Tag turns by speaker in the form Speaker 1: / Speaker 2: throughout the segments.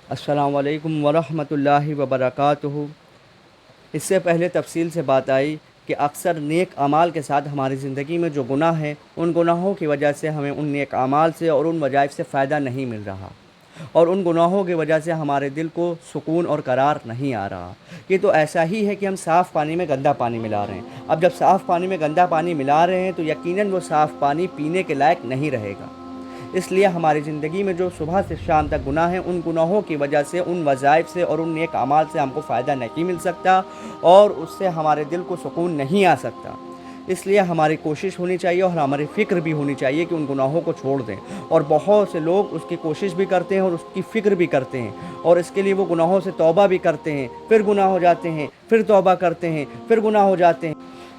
Speaker 1: السلام علیکم ورحمۃ اللہ وبرکاتہ۔ اس سے پہلے تفصیل سے بات آئی کہ اکثر نیک اعمال کے ساتھ ہماری زندگی میں جو گناہ ہیں ان گناہوں کی وجہ سے ہمیں ان نیک اعمال سے اور ان وظائف سے فائدہ نہیں مل رہا، اور ان گناہوں کی وجہ سے ہمارے دل کو سکون اور قرار نہیں آ رہا۔ یہ تو ایسا ہی ہے کہ ہم صاف پانی میں گندا پانی ملا رہے ہیں۔ اب جب صاف پانی میں گندا پانی ملا رہے ہیں تو یقیناً وہ صاف پانی پینے کے لائق نہیں رہے گا۔ اس لیے ہماری زندگی میں جو صبح سے شام تک گناہ ہیں ان گناہوں کی وجہ سے، ان وظائف سے اور ان نیک اعمال سے ہم کو فائدہ نہیں مل سکتا، اور اس سے ہمارے دل کو سکون نہیں آ سکتا۔ اس لیے ہماری کوشش ہونی چاہیے اور ہماری فکر بھی ہونی چاہیے کہ ان گناہوں کو چھوڑ دیں، اور بہت سے لوگ اس کی کوشش بھی کرتے ہیں اور اس کی فکر بھی کرتے ہیں، اور اس کے لیے وہ گناہوں سے توبہ بھی کرتے ہیں، پھر گناہ ہو جاتے ہیں، پھر توبہ کرتے ہیں، پھر گناہ ہو جاتے ہیں۔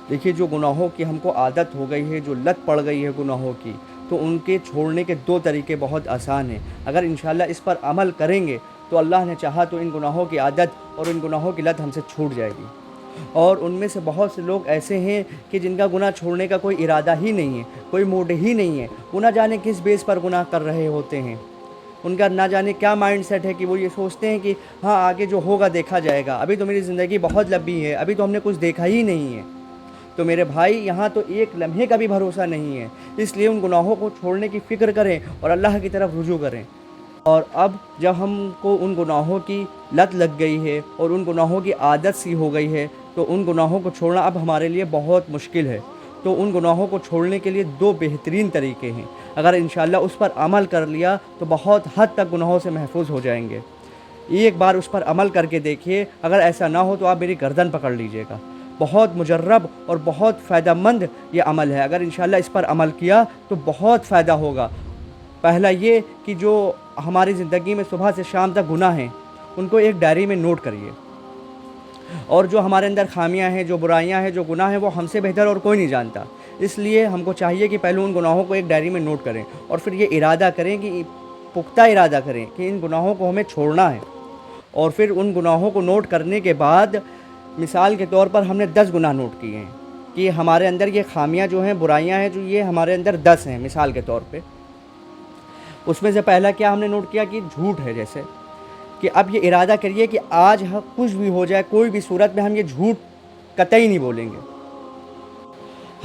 Speaker 1: دیکھیے، جو گناہوں کی ہم کو عادت ہو گئی ہے، جو لت پڑ گئی ہے گناہوں کی، تو ان کے چھوڑنے کے دو طریقے بہت آسان ہیں۔ اگر انشاءاللہ اس پر عمل کریں گے تو اللہ نے چاہا تو ان گناہوں کی عادت اور ان گناہوں کی لت ہم سے چھوٹ جائے گی۔ اور ان میں سے بہت سے لوگ ایسے ہیں کہ جن کا گناہ چھوڑنے کا کوئی ارادہ ہی نہیں ہے، کوئی موڈ ہی نہیں ہے، وہ نہ جانے کس بیس پر گناہ کر رہے ہوتے ہیں۔ ان کا نہ جانے کیا مائنڈ سیٹ ہے کہ وہ یہ سوچتے ہیں کہ ہاں آگے جو ہوگا دیکھا جائے گا، ابھی تو میری زندگی بہت لمبی ہے، ابھی تو ہم نے کچھ دیکھا ہی نہیں ہے۔ تو میرے بھائی، یہاں تو ایک لمحے کا بھی بھروسہ نہیں ہے، اس لیے ان گناہوں کو چھوڑنے کی فکر کریں اور اللہ کی طرف رجوع کریں۔ اور اب جب ہم کو ان گناہوں کی لت لگ گئی ہے اور ان گناہوں کی عادت سی ہو گئی ہے تو ان گناہوں کو چھوڑنا اب ہمارے لیے بہت مشکل ہے۔ تو ان گناہوں کو چھوڑنے کے لیے دو بہترین طریقے ہیں۔ اگر انشاءاللہ اس پر عمل کر لیا تو بہت حد تک گناہوں سے محفوظ ہو جائیں گے۔ ایک بار اس پر عمل کر کے دیکھیے، اگر ایسا نہ ہو تو آپ میری گردن پکڑ لیجئے گا۔ بہت مجرب اور بہت فائدہ مند یہ عمل ہے۔ اگر انشاءاللہ اس پر عمل کیا تو بہت فائدہ ہوگا۔ پہلا یہ کہ جو ہماری زندگی میں صبح سے شام تک گناہ ہیں ان کو ایک ڈائری میں نوٹ کریے، اور جو ہمارے اندر خامیاں ہیں، جو برائیاں ہیں، جو گناہ ہیں، وہ ہم سے بہتر اور کوئی نہیں جانتا۔ اس لیے ہم کو چاہیے کہ پہلے ان گناہوں کو ایک ڈائری میں نوٹ کریں، اور پھر یہ ارادہ کریں کہ پختہ ارادہ کریں کہ ان گناہوں کو ہمیں چھوڑنا ہے۔ اور پھر ان گناہوں کو نوٹ کرنے کے بعد، مثال کے طور پر ہم نے 10 گناہ نوٹ کیے ہیں کہ ہمارے اندر یہ خامیاں جو ہیں، برائیاں ہیں، جو یہ ہمارے اندر 10 ہیں مثال کے طور پہ۔ اس میں سے پہلا کیا ہم نے نوٹ کیا کہ جھوٹ ہے، جیسے کہ اب یہ ارادہ کریے کہ آج کچھ بھی ہو جائے، کوئی بھی صورت میں ہم یہ جھوٹ قطعی نہیں بولیں گے۔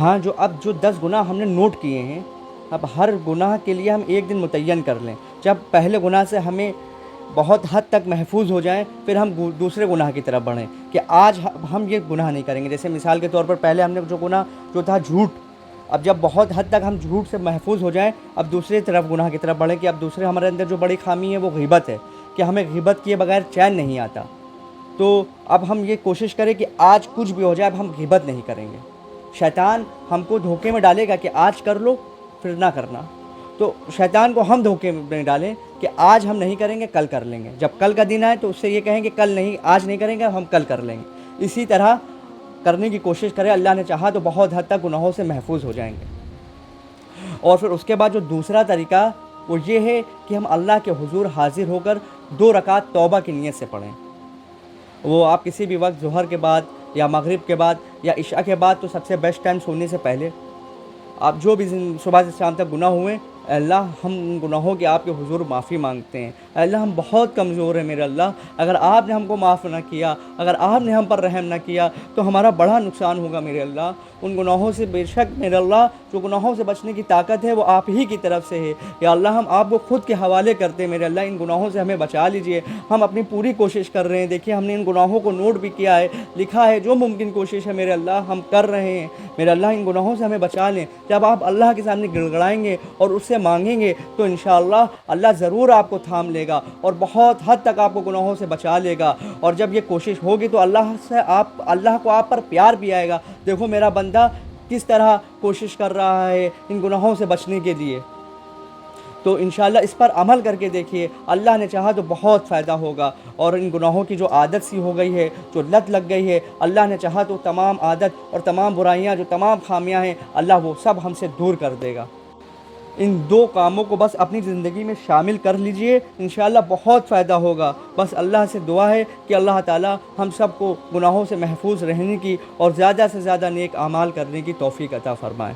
Speaker 1: ہاں، جو 10 گناہ ہم نے نوٹ کیے ہیں، اب ہر گناہ کے لیے ہم ایک دن متعین کر لیں۔ جب پہلے گناہ سے ہمیں بہت حد تک محفوظ ہو جائیں، پھر ہم دوسرے گناہ کی طرف بڑھیں کہ آج ہم یہ گناہ نہیں کریں گے۔ جیسے مثال کے طور پر پہلے ہم نے جو گناہ جو تھا جھوٹ، اب جب بہت حد تک ہم جھوٹ سے محفوظ ہو جائیں، اب دوسری طرف گناہ کی طرف بڑھیں کہ اب دوسرے ہمارے اندر جو بڑی خامی ہے وہ غیبت ہے، کہ ہمیں غیبت کیے بغیر چین نہیں آتا۔ تو اب ہم یہ کوشش کریں کہ آج کچھ بھی ہو جائے اب ہم غیبت نہیں کریں گے۔ شیطان ہم کو دھوکے میں ڈالے گا کہ آج کر لو پھر نہ کرنا، تو شیطان کو ہم دھوکے میں ڈالیں کہ آج ہم نہیں کریں گے، کل کر لیں گے۔ جب کل کا دن آئے تو اس سے یہ کہیں کہ کل نہیں، آج نہیں کریں گے، ہم کل کر لیں گے۔ اسی طرح کرنے کی کوشش کریں، اللہ نے چاہا تو بہت حد تک گناہوں سے محفوظ ہو جائیں گے۔ اور پھر اس کے بعد جو دوسرا طریقہ وہ یہ ہے کہ ہم اللہ کے حضور حاضر ہو کر 2 رکعت توبہ کی نیت سے پڑھیں۔ وہ آپ کسی بھی وقت، ظہر کے بعد یا مغرب کے بعد یا عشاء کے بعد، تو سب سے بیسٹ ٹائم سونے سے پہلے۔ آپ جو بھی صبح سے شام تک گناہ ہوئے، اے اللہ ہم ان گناہوں کی آپ کے حضور معافی مانگتے ہیں۔ اے اللہ ہم بہت کمزور ہیں میرے اللہ، اگر آپ نے ہم کو معاف نہ کیا، اگر آپ نے ہم پر رحم نہ کیا تو ہمارا بڑا نقصان ہوگا میرے اللہ۔ ان گناہوں سے بے شک میرے اللہ، جو گناہوں سے بچنے کی طاقت ہے وہ آپ ہی کی طرف سے ہے۔ یا اللہ ہم آپ کو خود کے حوالے کرتے ہیں میرے اللہ، ان گناہوں سے ہمیں بچا لیجئے۔ ہم اپنی پوری کوشش کر رہے ہیں، دیکھیے ہم نے ان گناہوں کو نوٹ بھی کیا ہے، لکھا ہے، جو ممکن کوشش ہے میرے اللہ ہم کر رہے ہیں۔ میرے اللہ ان گناہوں سے ہمیں بچا لیں۔ جب آپ اللہ کے سامنے گڑ گڑائیں گے اور اس سے مانگیں گے تو انشاءاللہ اللہ ضرور آپ کو تھام لے گا اور بہت حد تک آپ کو گناہوں سے بچا لے گا۔ اور جب یہ کوشش ہوگی تو اللہ کو آپ پر پیار بھی آئے گا، دیکھو میرا بندہ کس طرح کوشش کر رہا ہے ان گناہوں سے بچنے کے لیے۔ تو انشاءاللہ اس پر عمل کر کے دیکھیے، اللہ نے چاہا تو بہت فائدہ ہوگا۔ اور ان گناہوں کی جو عادت سی ہو گئی ہے، جو لت لگ گئی ہے، اللہ نے چاہا تو تمام عادت اور تمام برائیاں، جو تمام خامیاں ہیں، اللہ وہ سب ہم سے دور کر دے گا۔ ان 2 کاموں کو بس اپنی زندگی میں شامل کر لیجئے، انشاءاللہ بہت فائدہ ہوگا۔ بس اللہ سے دعا ہے کہ اللہ تعالی ہم سب کو گناہوں سے محفوظ رہنے کی اور زیادہ سے زیادہ نیک اعمال کرنے کی توفیق عطا فرمائے۔